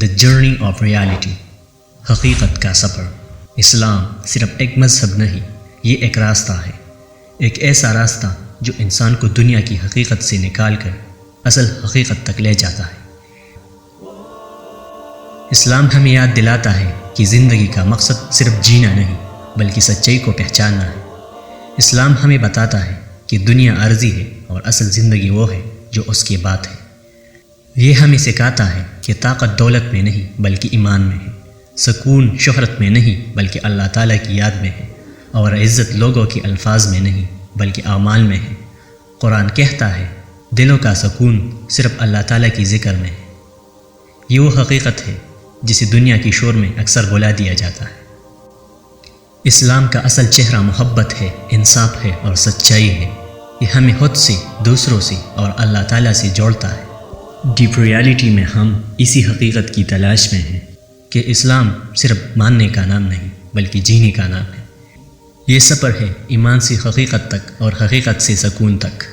The journey of reality, حقیقت کا سفر۔ اسلام صرف ایک مذہب نہیں، یہ ایک راستہ ہے، ایک ایسا راستہ جو انسان کو دنیا کی حقیقت سے نکال کر اصل حقیقت تک لے جاتا ہے۔ اسلام ہمیں یاد دلاتا ہے کہ زندگی کا مقصد صرف جینا نہیں بلکہ سچائی کو پہچاننا ہے۔ اسلام ہمیں بتاتا ہے کہ دنیا عارضی ہے اور اصل زندگی وہ ہے جو اس کے بعد ہے۔ یہ ہمیں سکھاتا ہے کہ طاقت دولت میں نہیں بلکہ ایمان میں ہے، سکون شہرت میں نہیں بلکہ اللہ تعالیٰ کی یاد میں ہے، اور عزت لوگوں کے الفاظ میں نہیں بلکہ اعمال میں ہے۔ قرآن کہتا ہے دلوں کا سکون صرف اللہ تعالیٰ کی ذکر میں ہے۔ یہ وہ حقیقت ہے جسے دنیا کی شور میں اکثر بھلا دیا جاتا ہے۔ اسلام کا اصل چہرہ محبت ہے، انصاف ہے اور سچائی ہے۔ یہ ہمیں خود سے، دوسروں سے اور اللہ تعالیٰ سے جوڑتا ہے۔ ڈیپ ریالٹی میں ہم اسی حقیقت کی تلاش میں ہیں کہ اسلام صرف ماننے کا نام نہیں بلکہ جینے کا نام ہے۔ یہ سفر ہے ایمان سے حقیقت تک اور حقیقت سے سکون تک۔